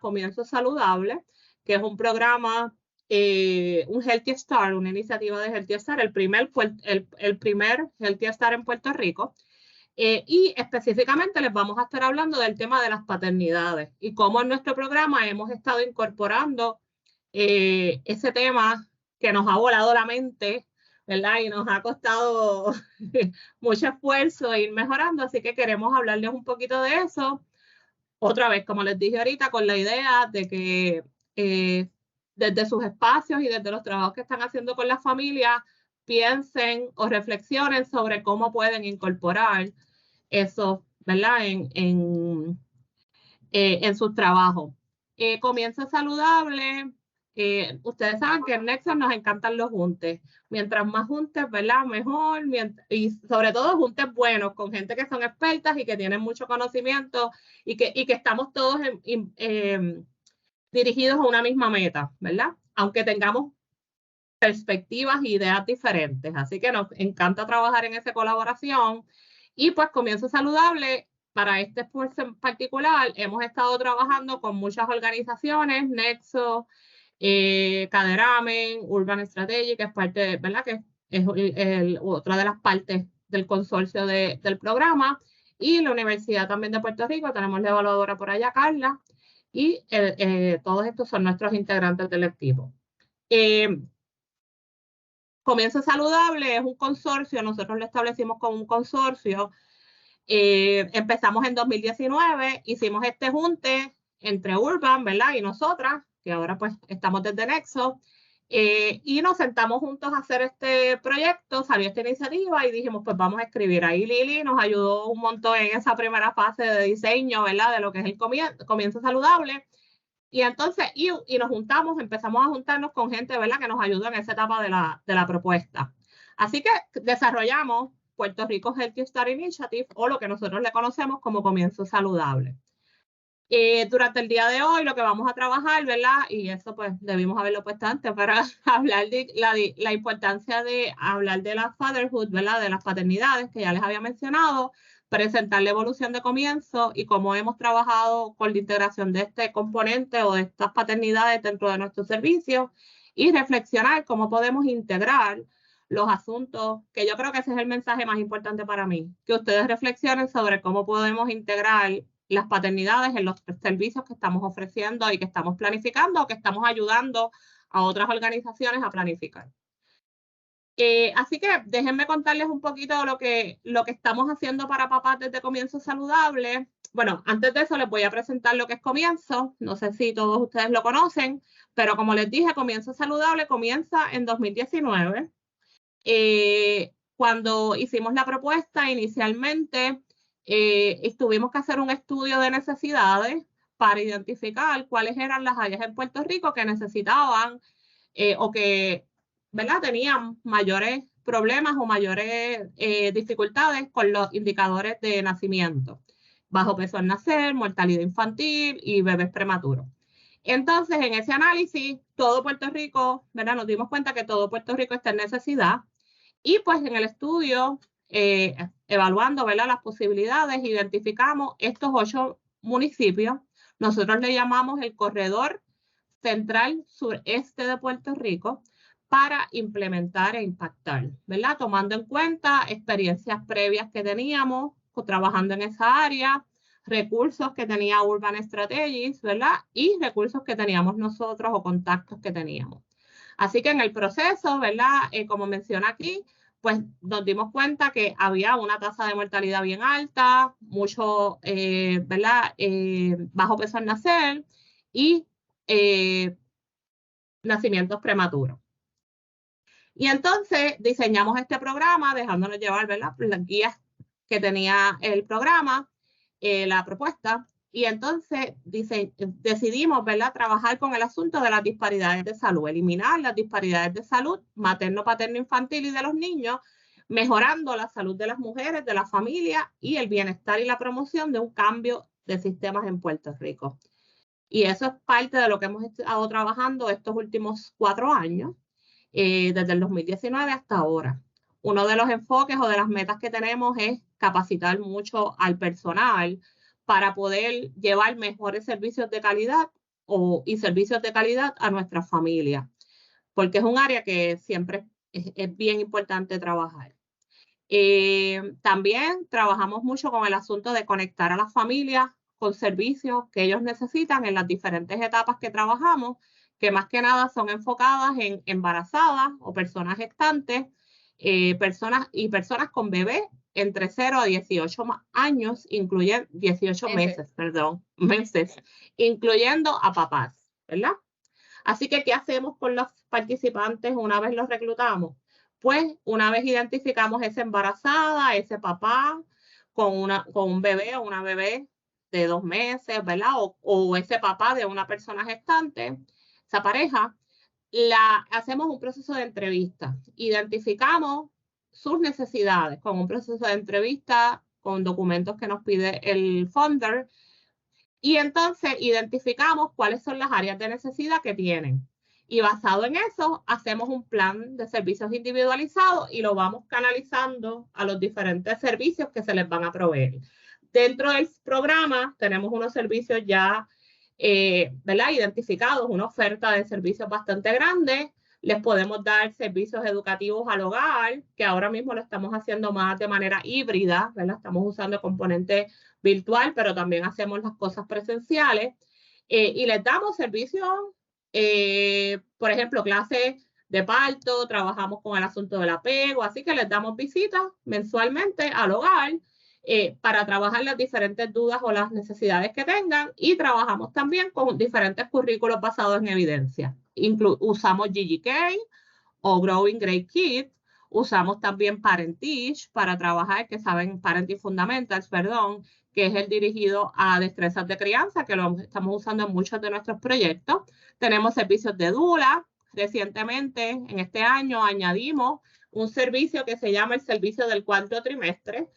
Comienzo Saludable, que es un programa, un Healthy Start, una iniciativa de Healthy Start, el primer Healthy Start en Puerto Rico. Y específicamente les vamos a estar hablando del tema de las paternidades y cómo en nuestro programa hemos estado incorporando ese tema que nos ha volado la mente, ¿verdad? Y nos ha costado mucho esfuerzo ir mejorando, así que queremos hablarles un poquito de eso. Otra vez, como les dije ahorita, con la idea de que desde sus espacios y desde los trabajos que están haciendo con las familias, piensen o reflexionen sobre cómo pueden incorporar eso, ¿verdad? En sus trabajos. Comienzo Saludable. Ustedes saben que en Nexus nos encantan los juntes. Mientras más juntes, ¿verdad? Mejor. Y sobre todo juntes buenos, con gente que son expertas y que tienen mucho conocimiento y que estamos todos dirigidos a una misma meta, ¿verdad? Aunque tengamos perspectivas e ideas diferentes. Así que nos encanta trabajar en esa colaboración. Y pues Comienzo Saludable, para este esfuerzo en particular, hemos estado trabajando con muchas organizaciones, Nexo, Caderamen, Urban Strategy, que es parte, ¿verdad? Que es otra de las partes del consorcio del programa, y la Universidad también de Puerto Rico, tenemos la evaluadora por allá, Carla, y todos estos son nuestros integrantes del equipo. Comienzo Saludable es un consorcio, nosotros lo establecimos como un consorcio. Empezamos en 2019, hicimos este junte entre Urban, ¿verdad? Y nosotras, que ahora pues estamos desde Nexo, y nos sentamos juntos a hacer este proyecto, salió esta iniciativa y dijimos, pues vamos a escribir. Ahí Lili nos ayudó un montón en esa primera fase de diseño, ¿verdad? De lo que es el Comienzo Saludable. Y entonces, y nos juntamos, empezamos a juntarnos con gente, ¿verdad? Que nos ayudó en esa etapa de la propuesta. Así que desarrollamos Puerto Rico Healthy Start Initiative, o lo que nosotros le conocemos como Comienzo Saludable. Durante el día de hoy lo que vamos a trabajar, ¿verdad? Y eso pues debimos haberlo puesto antes para hablar de la importancia de hablar de la fatherhood, ¿verdad? De las paternidades que ya les había mencionado, presentar la evolución de Comienzo y cómo hemos trabajado con la integración de este componente o de estas paternidades dentro de nuestros servicios y reflexionar cómo podemos integrar los asuntos, que yo creo que ese es el mensaje más importante para mí, que ustedes reflexionen sobre cómo podemos integrar las paternidades en los servicios que estamos ofreciendo y que estamos planificando o que estamos ayudando a otras organizaciones a planificar. Así que déjenme contarles un poquito de lo que estamos haciendo para papás desde Comienzo Saludable. Bueno, antes de eso les voy a presentar lo que es Comienzo. No sé si todos ustedes lo conocen, pero como les dije, Comienzo Saludable comienza en 2019. Cuando hicimos la propuesta inicialmente, tuvimos que hacer un estudio de necesidades para identificar cuáles eran las áreas en Puerto Rico que necesitaban o que, ¿verdad?, tenían mayores problemas o mayores dificultades con los indicadores de nacimiento. Bajo peso al nacer, mortalidad infantil y bebés prematuros. Entonces, en ese análisis, todo Puerto Rico, ¿verdad?, nos dimos cuenta que todo Puerto Rico está en necesidad. Y pues en el estudio, evaluando, ¿verdad?, las posibilidades, identificamos estos 8 municipios. Nosotros le llamamos el corredor central sureste de Puerto Rico para implementar e impactar, ¿verdad? Tomando en cuenta experiencias previas que teníamos trabajando en esa área, recursos que tenía Urban Strategies, ¿verdad? Y recursos que teníamos nosotros o contactos que teníamos. Así que en el proceso, ¿verdad? Como menciona aquí, pues nos dimos cuenta que había una tasa de mortalidad bien alta, mucho, ¿verdad? Bajo peso al nacer y nacimientos prematuros. Y entonces diseñamos este programa dejándonos llevar, ¿verdad?, las guías que tenía el programa, la propuesta. Y entonces decidimos, ¿verdad?, trabajar con el asunto de las disparidades de salud, eliminar las disparidades de salud materno, paterno, infantil y de los niños, mejorando la salud de las mujeres, de la familia y el bienestar y la promoción de un cambio de sistemas en Puerto Rico. Y eso es parte de lo que hemos estado trabajando estos últimos 4 años, desde el 2019 hasta ahora. Uno de los enfoques o de las metas que tenemos es capacitar mucho al personal para poder llevar mejores servicios de calidad y servicios de calidad a nuestras familias, porque es un área que siempre es bien importante trabajar. También trabajamos mucho con el asunto de conectar a las familias con servicios que ellos necesitan en las diferentes etapas que trabajamos, que más que nada son enfocadas en embarazadas o personas gestantes, personas con bebés entre 0 a 18 años, 18 meses, incluyendo a papás, ¿verdad? Así que, ¿qué hacemos con los participantes una vez los reclutamos? Pues una vez identificamos esa embarazada, ese papá con un bebé o una bebé de 2 meses, ¿verdad? O ese papá de una persona gestante, esa pareja, hacemos un proceso de entrevista. Identificamos sus necesidades con un proceso de entrevista, con documentos que nos pide el funder, y entonces identificamos cuáles son las áreas de necesidad que tienen. Y basado en eso, hacemos un plan de servicios individualizados y lo vamos canalizando a los diferentes servicios que se les van a proveer. Dentro del programa tenemos unos servicios ya ¿verdad? Identificados, una oferta de servicios bastante grande. Les podemos dar servicios educativos al hogar, que ahora mismo lo estamos haciendo más de manera híbrida, ¿verdad? Estamos usando componentes virtual, pero también hacemos las cosas presenciales. Y les damos servicios, por ejemplo, clases de parto, trabajamos con el asunto del apego, así que les damos visitas mensualmente al hogar para trabajar las diferentes dudas o las necesidades que tengan, y trabajamos también con diferentes currículos basados en evidencia. Usamos GGK o Growing Great Kids, usamos también Parentage para trabajar, que saben, Parenting Fundamentals, perdón, que es el dirigido a destrezas de crianza, que lo estamos usando en muchos de nuestros proyectos. Tenemos servicios de doula. Recientemente, en este año, añadimos un servicio que se llama el servicio del 4º trimestre,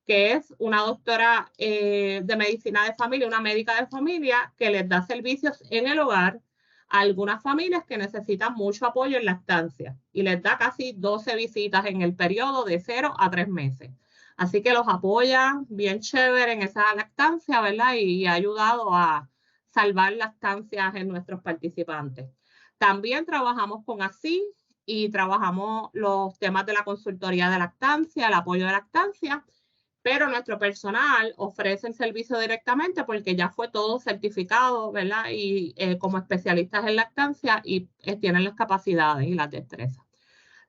que es una doctora de medicina de familia, una médica de familia, que les da servicios en el hogar a algunas familias que necesitan mucho apoyo en lactancia, y les da casi 12 visitas en el periodo de 0 a 3 meses. Así que los apoya bien chévere en esa lactancia, ¿verdad? Y ha ayudado a salvar lactancias en nuestros participantes. También trabajamos con ASI y trabajamos los temas de la consultoría de lactancia, el apoyo de lactancia, pero nuestro personal ofrece el servicio directamente porque ya fue todo certificado, ¿verdad? Y como especialistas en lactancia, y tienen las capacidades y las destrezas.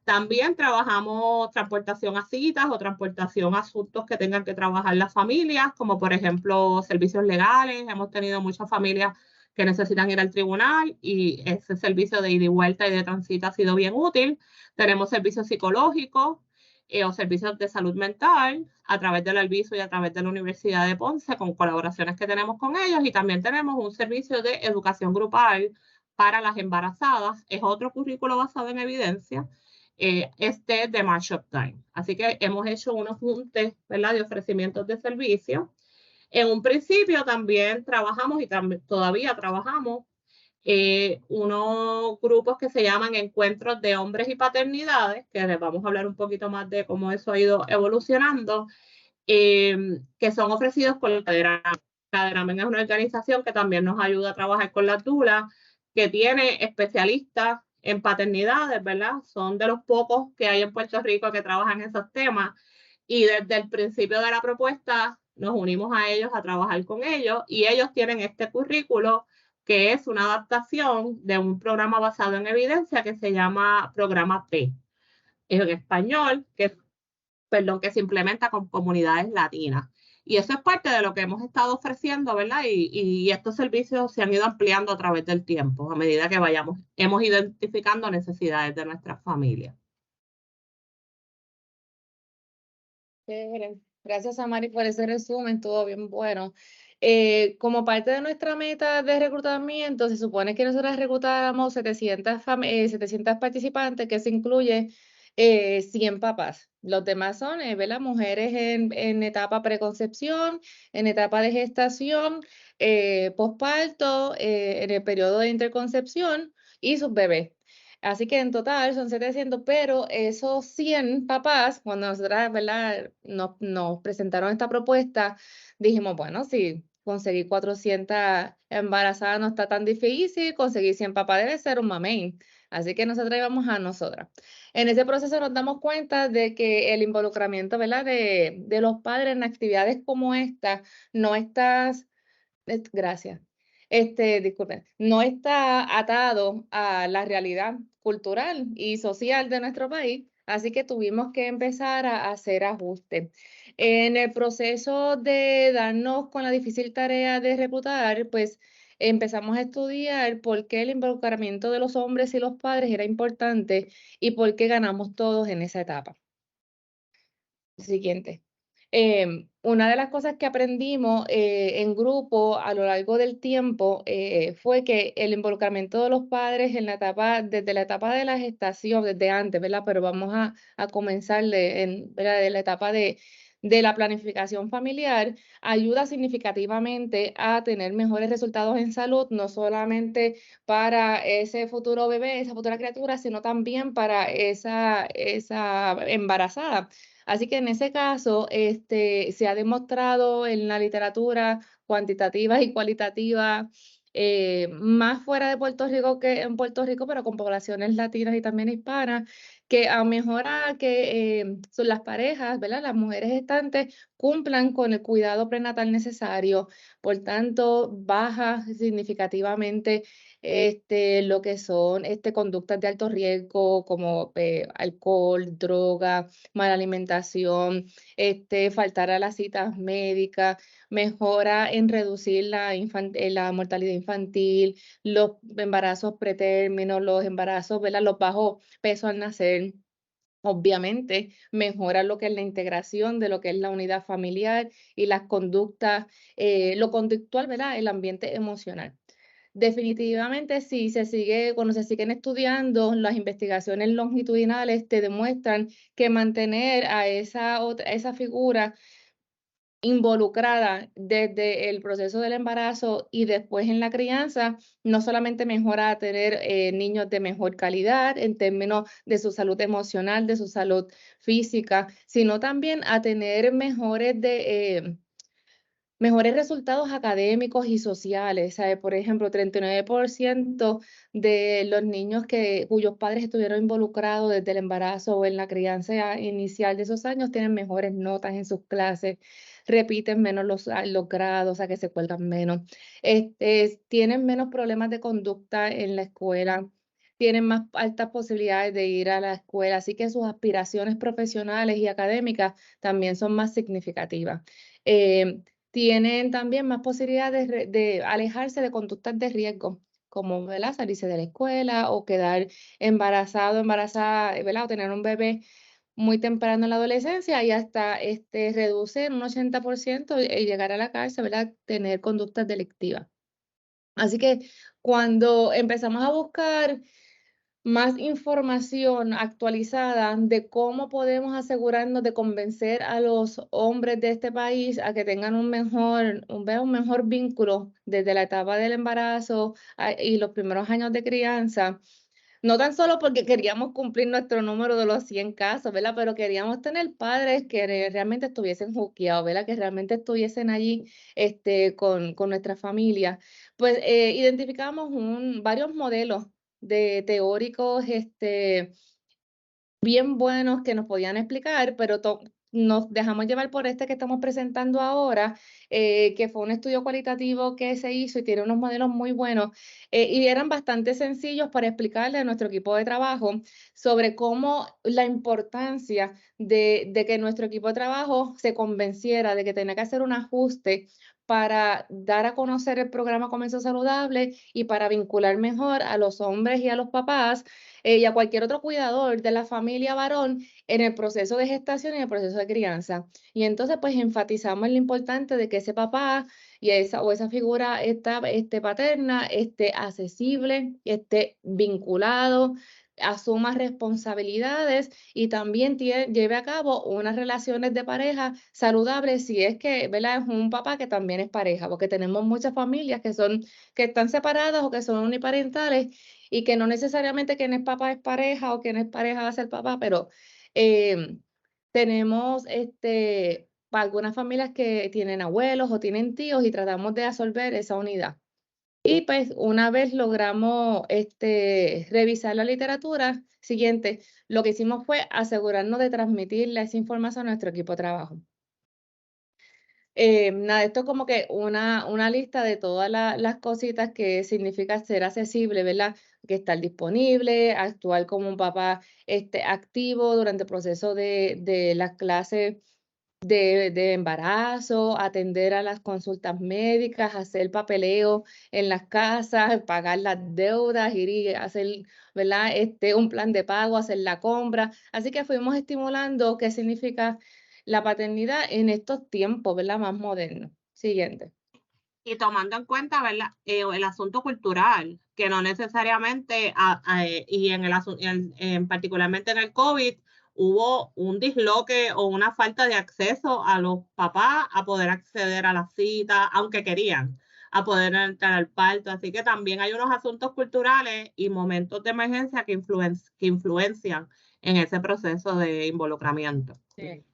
También trabajamos transportación a citas o transportación a asuntos que tengan que trabajar las familias, como por ejemplo servicios legales. Hemos tenido muchas familias que necesitan ir al tribunal y ese servicio de ida y vuelta y de tránsito ha sido bien útil. Tenemos servicios psicológicos o servicios de salud mental a través del Alviso y a través de la Universidad de Ponce, con colaboraciones que tenemos con ellos, y también tenemos un servicio de educación grupal para las embarazadas. Es otro currículo basado en evidencia. Este de Match-Up Time. Así que hemos hecho unos juntes, ¿verdad?, de ofrecimientos de servicio. En un principio también trabajamos y todavía trabajamos unos grupos que se llaman Encuentros de Hombres y Paternidades, que les vamos a hablar un poquito más de cómo eso ha ido evolucionando, que son ofrecidos por el Caderamen. Caderamen es una organización que también nos ayuda a trabajar con las doulas, que tiene especialistas en paternidades, ¿verdad? Son de los pocos que hay en Puerto Rico que trabajan esos temas, y desde el principio de la propuesta nos unimos a ellos a trabajar con ellos, y ellos tienen este currículo que es una adaptación de un programa basado en evidencia que se llama Programa P, en español, que se implementa con comunidades latinas. Y eso es parte de lo que hemos estado ofreciendo, ¿verdad? Y estos servicios se han ido ampliando a través del tiempo, a medida que hemos identificando necesidades de nuestras familias. Gracias, Amari, por ese resumen, todo bien bueno. Como parte de nuestra meta de reclutamiento, se supone que nosotros reclutáramos 700 participantes, que se incluye 100 papás. Los demás son ¿verdad? Mujeres en etapa preconcepción, en etapa de gestación, posparto, en el periodo de interconcepción y sus bebés. Así que en total son 700, pero esos 100 papás, cuando nosotras, ¿verdad?, nos presentaron esta propuesta, dijimos, bueno, si conseguir 400 embarazadas no está tan difícil, conseguir 100 papás debe ser un mamey. Así que nosotros íbamos a nosotras. En ese proceso nos damos cuenta de que el involucramiento, ¿verdad?, de los padres en actividades como esta no está, gracias, disculpen, no está atado a la realidad cultural y social de nuestro país, así que tuvimos que empezar a hacer ajustes. En el proceso de darnos con la difícil tarea de reclutar, pues empezamos a estudiar por qué el involucramiento de los hombres y los padres era importante y por qué ganamos todos en esa etapa. Siguiente. Una de las cosas que aprendimos en grupo a lo largo del tiempo fue que el involucramiento de los padres en la etapa, desde la etapa de la gestación, desde antes, ¿verdad? Pero vamos a comenzar ¿verdad?, de la etapa de la planificación familiar, ayuda significativamente a tener mejores resultados en salud, no solamente para ese futuro bebé, esa futura criatura, sino también para esa embarazada. Así que en ese caso, se ha demostrado en la literatura cuantitativa y cualitativa, más fuera de Puerto Rico que en Puerto Rico, pero con poblaciones latinas y también hispanas, que a mejora que son las parejas, ¿verdad?, las mujeres gestantes cumplan con el cuidado prenatal necesario, por tanto, baja significativamente lo que son conductas de alto riesgo como alcohol, droga, mala alimentación, faltar a las citas médicas, mejora en reducir la mortalidad infantil, los embarazos pretérminos, los embarazos, ¿verdad?, los bajos pesos al nacer. Obviamente, mejora lo que es la integración de lo que es la unidad familiar y las conductas, lo conductual, ¿verdad?, el ambiente emocional. Definitivamente, cuando se siguen estudiando, las investigaciones longitudinales te demuestran que mantener a esa figura involucrada desde el proceso del embarazo y después en la crianza, no solamente mejora a tener niños de mejor calidad en términos de su salud emocional, de su salud física, sino también a tener mejores resultados académicos y sociales. ¿Sabe? Por ejemplo, 39% de los niños cuyos padres estuvieron involucrados desde el embarazo o en la crianza inicial de esos años tienen mejores notas en sus clases, repiten menos los grados, o sea, que se cuelgan menos, tienen menos problemas de conducta en la escuela, tienen más altas posibilidades de ir a la escuela, así que sus aspiraciones profesionales y académicas también son más significativas. Tienen también más posibilidades de alejarse de conductas de riesgo, como, ¿verdad?, salirse de la escuela o quedar embarazada, ¿verdad?, o tener un bebé muy temprano en la adolescencia y hasta reduce en un 80% y llegar a la cárcel, ¿verdad?, tener conductas delictivas. Así que cuando empezamos a buscar más información actualizada de cómo podemos asegurarnos de convencer a los hombres de este país a que tengan un mejor vínculo desde la etapa del embarazo y los primeros años de crianza, no tan solo porque queríamos cumplir nuestro número de los 100 casos, ¿verdad? Pero queríamos tener padres que realmente estuviesen juqueados, ¿verdad? Que realmente estuviesen allí con nuestra familia. Pues identificamos varios modelos de teóricos bien buenos que nos podían explicar, pero nos dejamos llevar por que estamos presentando ahora, que fue un estudio cualitativo que se hizo y tiene unos modelos muy buenos, y eran bastante sencillos para explicarle a nuestro equipo de trabajo sobre cómo la importancia de que nuestro equipo de trabajo se convenciera de que tenía que hacer un ajuste para dar a conocer el programa Comienzo Saludable y para vincular mejor a los hombres y a los papás y a cualquier otro cuidador de la familia varón en el proceso de gestación y en el proceso de crianza. Y entonces, pues, enfatizamos lo importante de que ese papá y esa figura paterna esté accesible, esté vinculado, asuma responsabilidades y también lleve a cabo unas relaciones de pareja saludables si es que, ¿verdad?, es un papá que también es pareja, porque tenemos muchas familias que están separadas o que son uniparentales y que no necesariamente quien es papá es pareja o quien es pareja va a ser papá, pero tenemos para algunas familias que tienen abuelos o tienen tíos y tratamos de absorber esa unidad. Y pues una vez logramos revisar la literatura, siguiente, lo que hicimos fue asegurarnos de transmitirle esa información a nuestro equipo de trabajo. Nada, esto es como que una lista de todas las cositas que significa ser accesible, ¿verdad? Que estar disponible, actuar como un papá activo durante el proceso de las clases de embarazo, atender a las consultas médicas, hacer papeleo en las casas, pagar las deudas, ir y hacer, ¿verdad? Un plan de pago, hacer la compra. Así que fuimos estimulando qué significa la paternidad en estos tiempos, ¿verdad? Más modernos. Siguiente. Y tomando en cuenta, ¿verdad? El asunto cultural, que no necesariamente, y particularmente en el COVID, hubo un disloque o una falta de acceso a los papás a poder acceder a las citas, aunque querían, a poder entrar al parto. Así que también hay unos asuntos culturales y momentos de emergencia que influencian en ese proceso de involucramiento. Sí.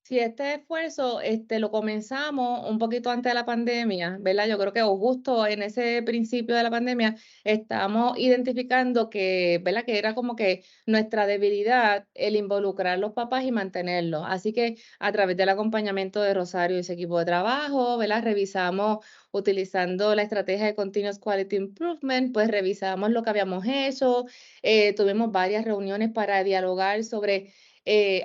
Si este esfuerzo lo comenzamos un poquito antes de la pandemia, ¿verdad? Yo creo que justo en ese principio de la pandemia estamos identificando que, ¿verdad? Que era como que nuestra debilidad el involucrar a los papás y mantenerlos. Así que a través del acompañamiento de Rosario y su equipo de trabajo, ¿verdad? Revisamos utilizando la estrategia de Continuous Quality Improvement, pues revisamos lo que habíamos hecho, tuvimos varias reuniones para dialogar sobre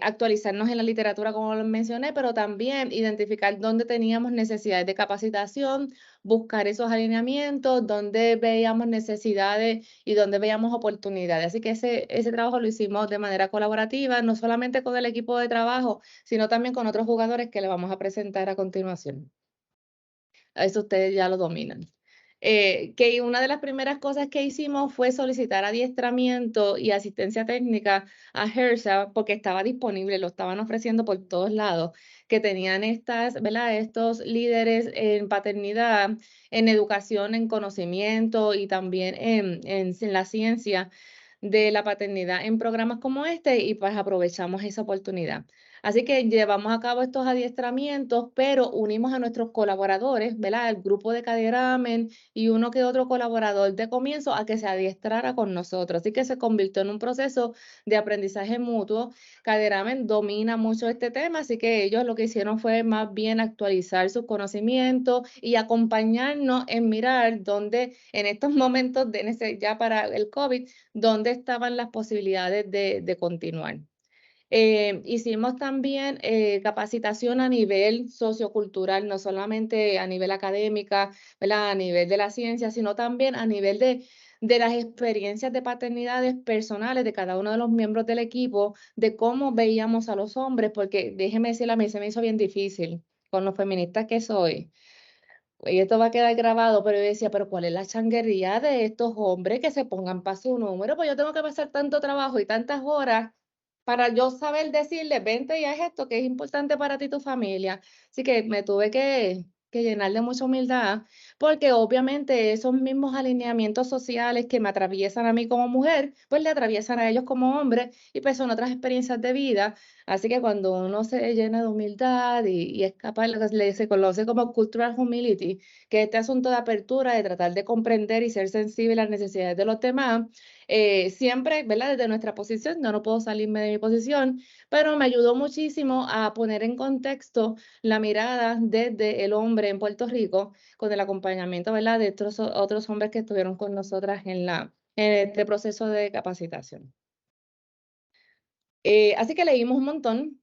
actualizarnos en la literatura, como lo mencioné, pero también identificar dónde teníamos necesidades de capacitación, buscar esos alineamientos, dónde veíamos necesidades y dónde veíamos oportunidades. Así que ese trabajo lo hicimos de manera colaborativa, no solamente con el equipo de trabajo, sino también con otros jugadores que le vamos a presentar a continuación. Eso ustedes ya lo dominan. Que una de las primeras cosas que hicimos fue solicitar adiestramiento y asistencia técnica a HRSA porque estaba disponible, lo estaban ofreciendo por todos lados, que tenían ¿verdad? Estos líderes en paternidad, en educación, en conocimiento y también en la ciencia de la paternidad en programas como este y pues aprovechamos esa oportunidad. Así que llevamos a cabo estos adiestramientos, pero unimos a nuestros colaboradores, ¿verdad? El grupo de Caderamen y uno que otro colaborador de comienzo a que se adiestrara con nosotros. Así que se convirtió en un proceso de aprendizaje mutuo. Caderamen domina mucho este tema, así que ellos lo que hicieron fue más bien actualizar sus conocimientos y acompañarnos en mirar dónde en estos momentos ya para el COVID, dónde estaban las posibilidades de continuar. Hicimos también capacitación a nivel sociocultural, no solamente a nivel académica, ¿verdad? A nivel de la ciencia, sino también a nivel de las experiencias de paternidades personales de cada uno de los miembros del equipo, de cómo veíamos a los hombres, porque déjeme decirle, a mí se me hizo bien difícil con los feministas que soy. Y esto va a quedar grabado, pero yo decía, pero ¿cuál es la changuería de estos hombres que se pongan para su número? Pues yo tengo que pasar tanto trabajo y tantas horas para yo saber decirle, vente y haz esto que es importante para ti y tu familia. Así que me tuve que llenar de mucha humildad, porque obviamente esos mismos alineamientos sociales que me atraviesan a mí como mujer, pues le atraviesan a ellos como hombre y pues son otras experiencias de vida. Así que cuando uno se llena de humildad y es capaz, lo que se conoce como cultural humility, que este asunto de apertura, de tratar de comprender y ser sensible a las necesidades de los demás, siempre, ¿verdad? Desde nuestra posición, no puedo salirme de mi posición, pero me ayudó muchísimo a poner en contexto la mirada desde el hombre en Puerto Rico, con el acompañamiento, ¿verdad? De otros hombres que estuvieron con nosotras en este proceso de capacitación. Así que leímos un montón.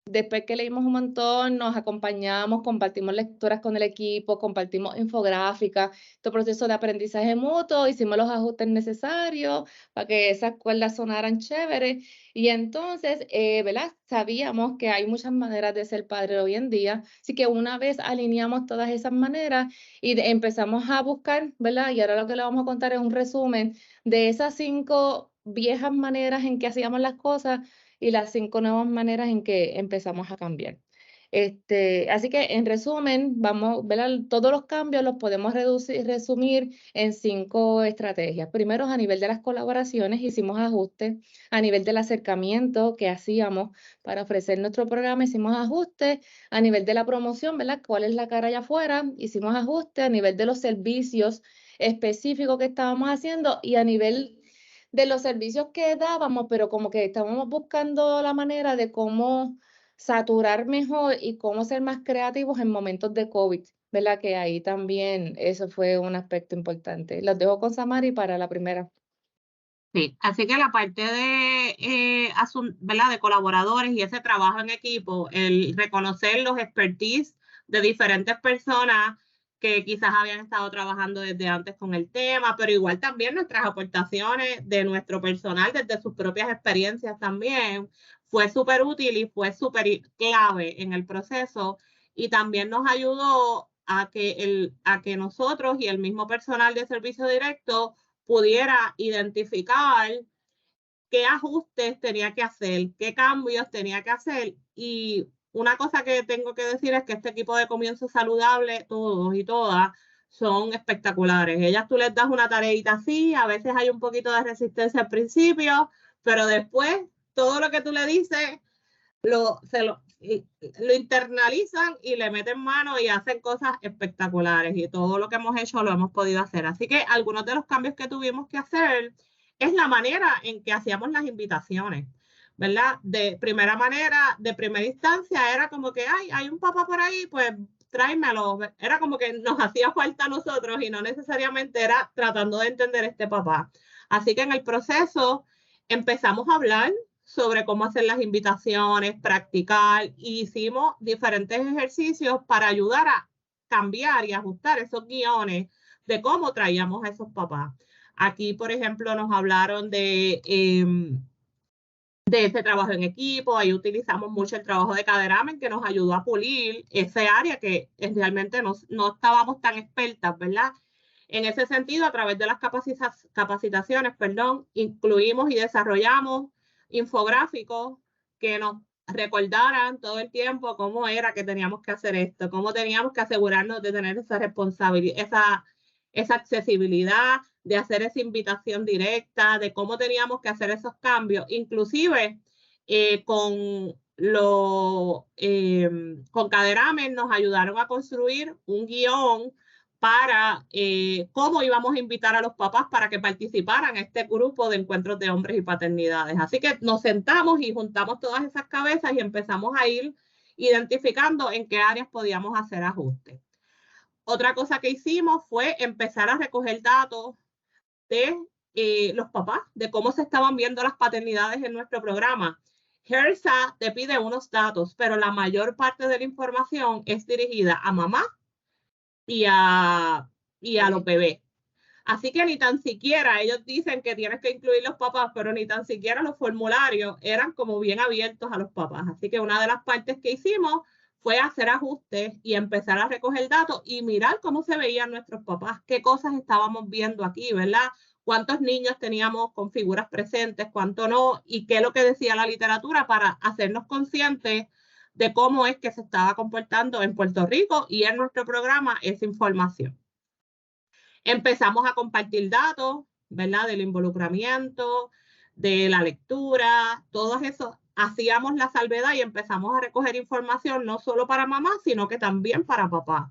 Después que leímos un montón, nos acompañamos, compartimos lecturas con el equipo, compartimos infográficas, este proceso de aprendizaje mutuo, hicimos los ajustes necesarios para que esas cuerdas sonaran chéveres. Y entonces, ¿verdad? Sabíamos que hay muchas maneras de ser padre hoy en día, así que una vez alineamos todas esas maneras y empezamos a buscar, ¿verdad? Y ahora lo que le vamos a contar es un resumen de esas 5 viejas maneras en que hacíamos las cosas y las 5 nuevas maneras en que empezamos a cambiar. Así que en resumen, vamos, ¿verdad? Todos los cambios los podemos resumir en 5 estrategias. Primero, a nivel de las colaboraciones, hicimos ajustes. A nivel del acercamiento que hacíamos para ofrecer nuestro programa, hicimos ajustes. A nivel de la promoción, ¿verdad? ¿Cuál es la cara allá afuera? Hicimos ajustes. A nivel de los servicios específicos que estábamos haciendo y a nivel de los servicios que dábamos, pero como que estábamos buscando la manera de cómo saturar mejor y cómo ser más creativos en momentos de COVID, ¿verdad? Que ahí también eso fue un aspecto importante. Los dejo con Samari para la primera. Sí, así que la parte de, ¿verdad? De colaboradores y ese trabajo en equipo, el reconocer los expertise de diferentes personas que quizás habían estado trabajando desde antes con el tema, pero igual también nuestras aportaciones de nuestro personal desde sus propias experiencias también, fue súper útil y fue súper clave en el proceso y también nos ayudó a que nosotros y el mismo personal de servicio directo pudiera identificar qué ajustes tenía que hacer, qué cambios tenía que hacer. Y una cosa que tengo que decir es que este equipo de comienzo saludable, todos y todas, son espectaculares. Ellas tú les das una tareita así, a veces hay un poquito de resistencia al principio, pero después todo lo que tú le dices lo internalizan y le meten mano y hacen cosas espectaculares y todo lo que hemos hecho lo hemos podido hacer. Así que algunos de los cambios que tuvimos que hacer es la manera en que hacíamos las invitaciones, ¿verdad? De primera manera, de primera instancia, era como que, ay, hay un papá por ahí, pues tráemelo. Era como que nos hacía falta a nosotros y no necesariamente era tratando de entender este papá. Así que en el proceso empezamos a hablar sobre cómo hacer las invitaciones, practicar, y hicimos diferentes ejercicios para ayudar a cambiar y ajustar esos guiones de cómo traíamos a esos papás. Aquí, por ejemplo, nos hablaron de ese trabajo en equipo, ahí utilizamos mucho el trabajo de Caderamen que nos ayudó a pulir ese área que realmente no estábamos tan expertas, ¿verdad? En ese sentido, a través de las capacitaciones, incluimos y desarrollamos infográficos que nos recordaran todo el tiempo cómo era que teníamos que hacer esto, cómo teníamos que asegurarnos de tener esa responsabilidad, esa accesibilidad, de hacer esa invitación directa, de cómo teníamos que hacer esos cambios, inclusive con Caderamen nos ayudaron a construir un guión para cómo íbamos a invitar a los papás para que participaran en este grupo de encuentros de hombres y paternidades. Así que nos sentamos y juntamos todas esas cabezas y empezamos a ir identificando en qué áreas podíamos hacer ajustes. Otra cosa que hicimos fue empezar a recoger datos de los papás, de cómo se estaban viendo las paternidades en nuestro programa. HERSA te pide unos datos, pero la mayor parte de la información es dirigida a mamá y a los bebés. Así que ni tan siquiera, ellos dicen que tienes que incluir los papás, pero ni tan siquiera los formularios eran como bien abiertos a los papás. Así que una de las partes que hicimos fue hacer ajustes y empezar a recoger datos y mirar cómo se veían nuestros papás, qué cosas estábamos viendo aquí, ¿verdad? Cuántos niños teníamos con figuras presentes, cuánto no, y qué es lo que decía la literatura para hacernos conscientes de cómo es que se estaba comportando en Puerto Rico y en nuestro programa esa información. Empezamos a compartir datos, ¿verdad? Del involucramiento, de la lectura, todos esos. Hacíamos la salvedad y empezamos a recoger información no solo para mamá, sino que también para papá.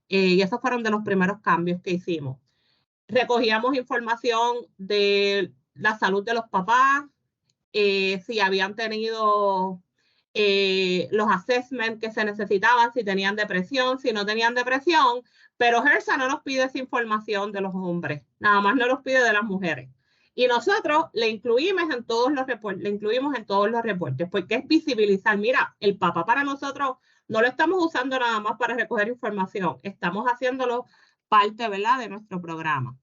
Y esos fueron de los primeros cambios que hicimos. Recogíamos información de la salud de los papás, si habían tenido los assessments que se necesitaban, si tenían depresión, si no tenían depresión, pero HERSA no nos pide esa información de los hombres, nada más nos los pide de las mujeres. Y nosotros le incluimos en todos los reportes, porque es visibilizar, mira, el papá para nosotros no lo estamos usando nada más para recoger información, estamos haciéndolo parte, ¿verdad?, de nuestro programa.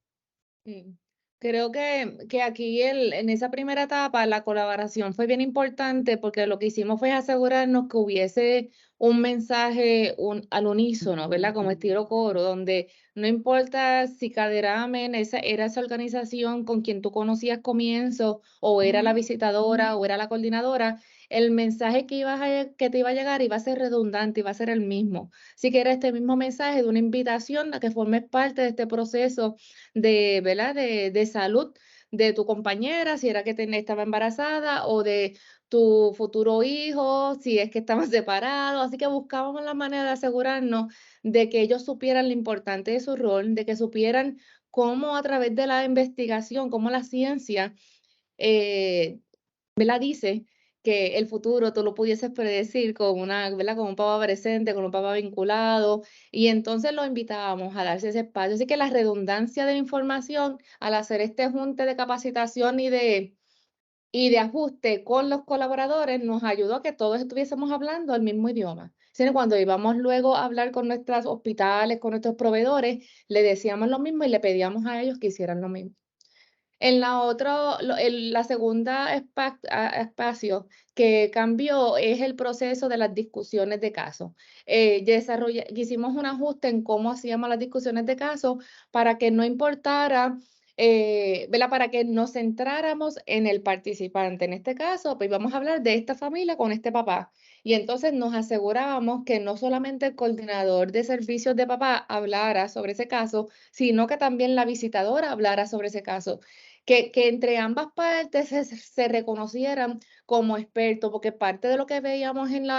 Sí. Creo que aquí en esa primera etapa la colaboración fue bien importante porque lo que hicimos fue asegurarnos que hubiese un mensaje al unísono, ¿verdad? Como estilo coro, donde no importa si Caderamen era esa organización con quien tú conocías comienzo, o era la visitadora, o era la coordinadora, el mensaje que te iba a llegar iba a ser redundante, iba a ser el mismo. Así que era este mismo mensaje de una invitación a que formes parte de este proceso de, ¿verdad? De salud de tu compañera, si era que estaba embarazada, o de tu futuro hijo, si es que estaban separados. Así que buscábamos la manera de asegurarnos de que ellos supieran lo importante de su rol, de que supieran cómo a través de la investigación, cómo la ciencia eh, ¿verdad? Dice que el futuro tú lo pudieses predecir con una, ¿verdad? Con un papá presente, con un papá vinculado, y entonces lo invitábamos a darse ese espacio. Así que la redundancia de la información al hacer este junte de capacitación y de ajuste con los colaboradores nos ayudó a que todos estuviésemos hablando el mismo idioma. Sino cuando íbamos luego a hablar con nuestros hospitales, con nuestros proveedores, le decíamos lo mismo y le pedíamos a ellos que hicieran lo mismo. En la segunda espacio que cambió es el proceso de las discusiones de caso. Hicimos un ajuste en cómo hacíamos las discusiones de caso para que no importara, ¿verdad? Para que nos centráramos en el participante. En este caso, pues vamos a hablar de esta familia con este papá. Y entonces nos asegurábamos que no solamente el coordinador de servicios de papá hablara sobre ese caso, sino que también la visitadora hablara sobre ese caso. Que entre ambas partes se reconocieran como expertos, porque parte de lo que veíamos en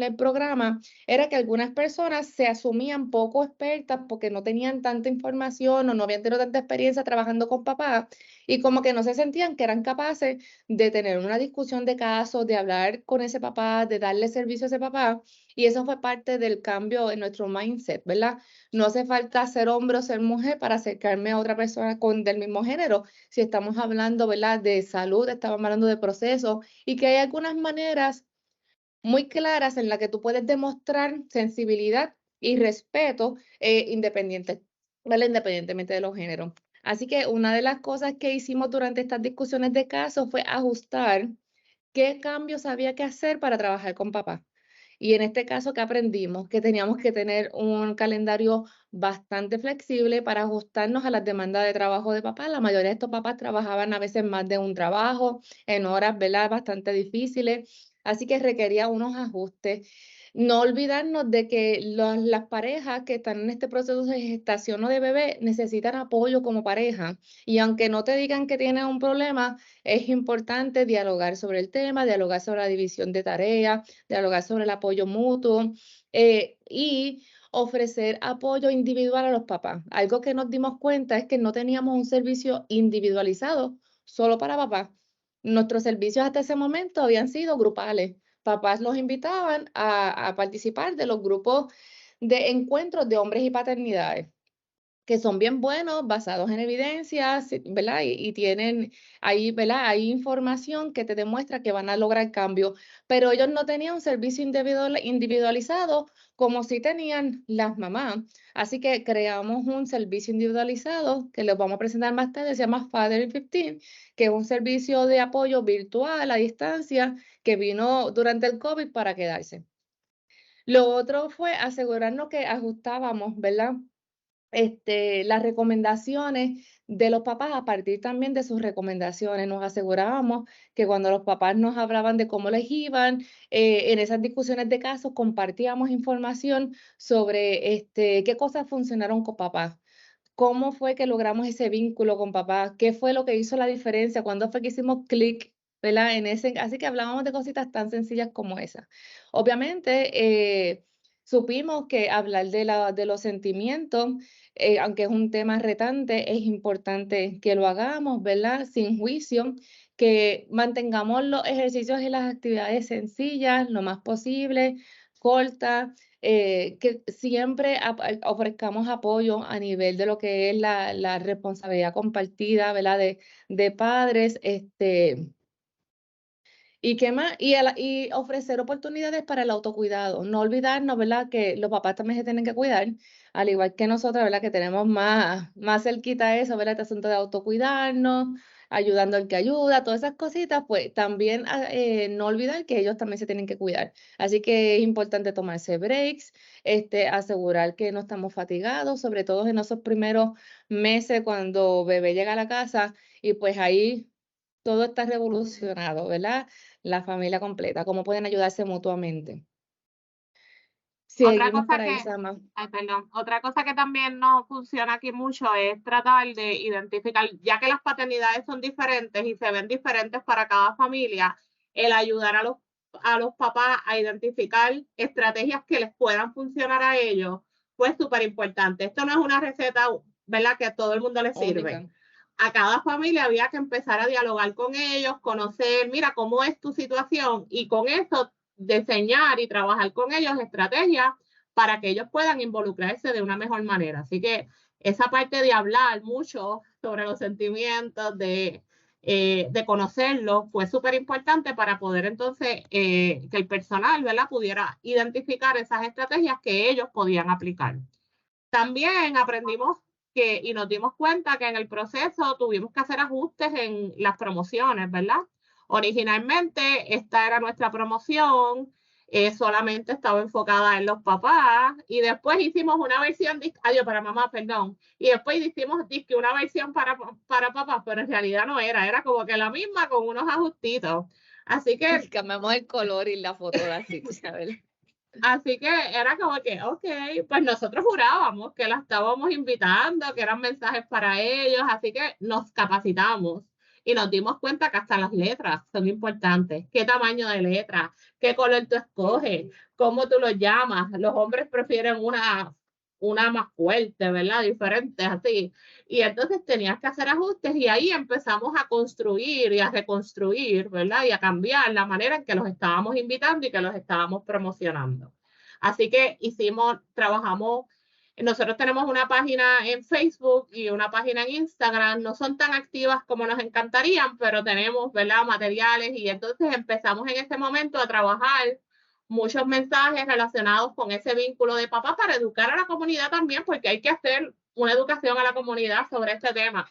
el programa era que algunas personas se asumían poco expertas porque no tenían tanta información o no habían tenido tanta experiencia trabajando con papás y como que no se sentían que eran capaces de tener una discusión de casos, de hablar con ese papá, de darle servicio a ese papá. Y eso fue parte del cambio en nuestro mindset, ¿verdad? No hace falta ser hombre o ser mujer para acercarme a otra persona del mismo género. Si estamos hablando, ¿verdad?, de salud, estamos hablando de procesos y que hay algunas maneras muy claras en las que tú puedes demostrar sensibilidad y respeto ¿verdad? Independientemente de los géneros. Así que una de las cosas que hicimos durante estas discusiones de casos fue ajustar qué cambios había que hacer para trabajar con papá. Y en este caso, ¿qué aprendimos? Que teníamos que tener un calendario bastante flexible para ajustarnos a las demandas de trabajo de papá. La mayoría de estos papás trabajaban a veces más de un trabajo, en horas, ¿verdad?, bastante difíciles, así que requería unos ajustes. No olvidarnos de que las parejas que están en este proceso de gestación o de bebé necesitan apoyo como pareja. Y aunque no te digan que tienes un problema, es importante dialogar sobre el tema, dialogar sobre la división de tareas, dialogar sobre el apoyo mutuo y ofrecer apoyo individual a los papás. Algo que nos dimos cuenta es que no teníamos un servicio individualizado solo para papás. Nuestros servicios hasta ese momento habían sido grupales. Papás los invitaban a participar de los grupos de encuentros de hombres y paternidades que son bien buenos, basados en evidencias, ¿verdad? Y tienen ahí, ¿verdad? Hay información que te demuestra que van a lograr cambio, pero ellos no tenían un servicio individualizado como sí tenían las mamás. Así que creamos un servicio individualizado que les vamos a presentar más tarde, se llama Father in 15, que es un servicio de apoyo virtual a distancia que vino durante el COVID para quedarse. Lo otro fue asegurarnos que ajustábamos, ¿verdad? Las recomendaciones de los papás a partir también de sus recomendaciones. Nos asegurábamos que cuando los papás nos hablaban de cómo les iban, en esas discusiones de casos compartíamos información sobre qué cosas funcionaron con papás. ¿Cómo fue que logramos ese vínculo con papá? ¿Qué fue lo que hizo la diferencia? ¿Cuándo fue que hicimos clic? ¿Verdad? Así que hablábamos de cositas tan sencillas como esas. Obviamente, supimos que hablar de los sentimientos, aunque es un tema retante, es importante que lo hagamos, ¿verdad? Sin juicio, que mantengamos los ejercicios y las actividades sencillas, lo más posible, cortas, que siempre ofrezcamos apoyo a nivel de lo que es la responsabilidad compartida, ¿verdad? De padres, ¿y qué más? Y ofrecer oportunidades para el autocuidado. No olvidarnos, ¿verdad? Que los papás también se tienen que cuidar, al igual que nosotros, ¿verdad? Que tenemos más cerquita eso, ¿verdad? Este asunto de autocuidarnos, ayudando al que ayuda, todas esas cositas, pues también no olvidar que ellos también se tienen que cuidar. Así que es importante tomarse breaks, asegurar que no estamos fatigados, sobre todo en esos primeros meses cuando bebé llega a la casa y pues ahí todo está revolucionado, ¿verdad? la familia completa, cómo pueden ayudarse mutuamente. Otra Seguimos cosa por ahí, que, Sama. ay, perdón, otra cosa que también no funciona aquí mucho es tratar de identificar, ya que las paternidades son diferentes y se ven diferentes para cada familia, el ayudar a los papás a identificar estrategias que les puedan funcionar a ellos, pues súper importante. Esto no es una receta, ¿verdad?, que a todo el mundo le sirve. Única. A cada familia había que empezar a dialogar con ellos, conocer, mira, cómo es tu situación y con eso diseñar y trabajar con ellos estrategias para que ellos puedan involucrarse de una mejor manera. Así que esa parte de hablar mucho sobre los sentimientos, de conocerlos, fue súper importante para poder entonces que el personal, ¿verdad?, pudiera identificar esas estrategias que ellos podían aplicar. También aprendimos y nos dimos cuenta que en el proceso tuvimos que hacer ajustes en las promociones, ¿verdad? Originalmente esta era nuestra promoción, solamente estaba enfocada en los papás y después hicimos una versión, adiós, para mamá, perdón, y después hicimos una versión para papás, pero en realidad no era como que la misma con unos ajustitos. Así que Cambiamos el color y la foto así, ¿sabes? Así que era como que, ok, pues nosotros jurábamos que la estábamos invitando, que eran mensajes para ellos, así que nos capacitamos y nos dimos cuenta que hasta las letras son importantes. ¿Qué tamaño de letra? ¿Qué color tú escoges? ¿Cómo tú lo llamas? Los hombres prefieren una más fuerte, ¿verdad? Diferente, así. Y entonces tenías que hacer ajustes y ahí empezamos a construir y a reconstruir, ¿verdad? Y a cambiar la manera en que los estábamos invitando y que los estábamos promocionando. Así que trabajamos, nosotros tenemos una página en Facebook y una página en Instagram, no son tan activas como nos encantarían, pero tenemos, ¿verdad?, materiales y entonces empezamos en ese momento a trabajar muchos mensajes relacionados con ese vínculo de papá para educar a la comunidad también, porque hay que hacer una educación a la comunidad sobre este tema.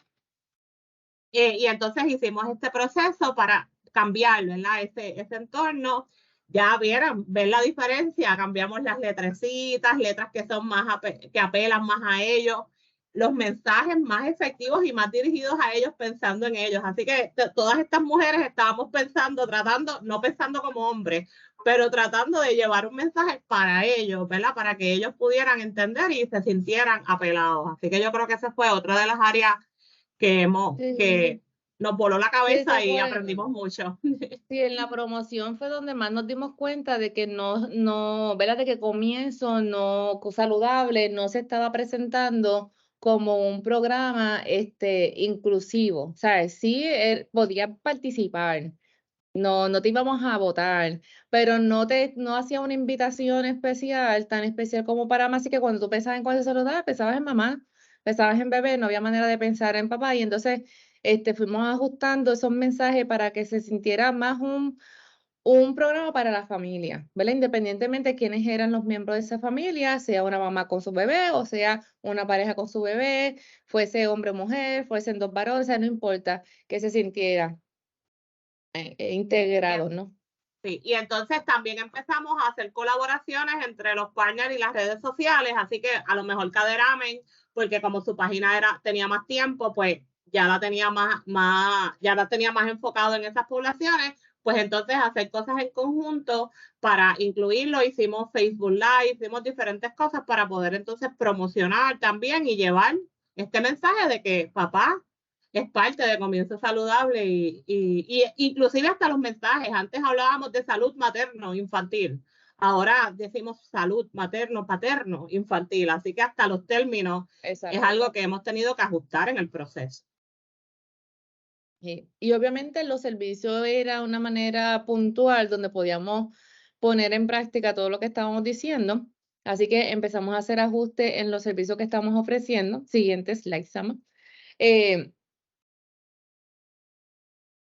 Y entonces hicimos este proceso para cambiar, ¿verdad?, ese entorno. Ya vieron, ven la diferencia, cambiamos las letrecitas, letras que son que apelan más a ellos, los mensajes más efectivos y más dirigidos a ellos pensando en ellos. Así que todas estas mujeres estábamos no pensando como hombres, pero tratando de llevar un mensaje para ellos, ¿verdad? Para que ellos pudieran entender y se sintieran apelados. Así que yo creo que esa fue otra de las áreas que nos voló la Sí, cabeza eso y fue. aprendimos mucho. Sí, en la promoción fue donde más nos dimos cuenta de que ¿verdad? De que Comienzo no saludable no se estaba presentando como un programa inclusivo. ¿Sabes? Sí, podías participar, no te íbamos a votar, pero no hacía una invitación especial, tan especial como para más. Así que cuando tú pensabas en cosas saludables, pensabas en mamá, pensabas en bebé, no había manera de pensar en papá. Y entonces fuimos ajustando esos mensajes para que se sintiera más un programa para la familia, ¿verdad? Independientemente de quiénes eran los miembros de esa familia, sea una mamá con su bebé o sea una pareja con su bebé, fuese hombre o mujer, fuesen dos varones, o sea, no importa que se sintiera integrado, ¿no? Sí, y entonces también empezamos a hacer colaboraciones entre los partners y las redes sociales, así que a lo mejor Caderamen, porque como su página tenía más tiempo, pues ya la tenía ya la tenía más enfocado en esas poblaciones, pues entonces hacer cosas en conjunto para incluirlo, hicimos Facebook Live, hicimos diferentes cosas para poder entonces promocionar también y llevar este mensaje de que papá es parte de Comienzo Saludable y inclusive hasta los mensajes. Antes hablábamos de salud materno-infantil. Ahora decimos salud materno-paterno-infantil. Así que hasta los términos es Exacto. algo que hemos tenido que ajustar en el proceso. Sí. Y obviamente los servicios era una manera puntual donde podíamos poner en práctica todo lo que estábamos diciendo. Así que empezamos a hacer ajustes en los servicios que estamos ofreciendo. Siguiente slide, Sama. Eh,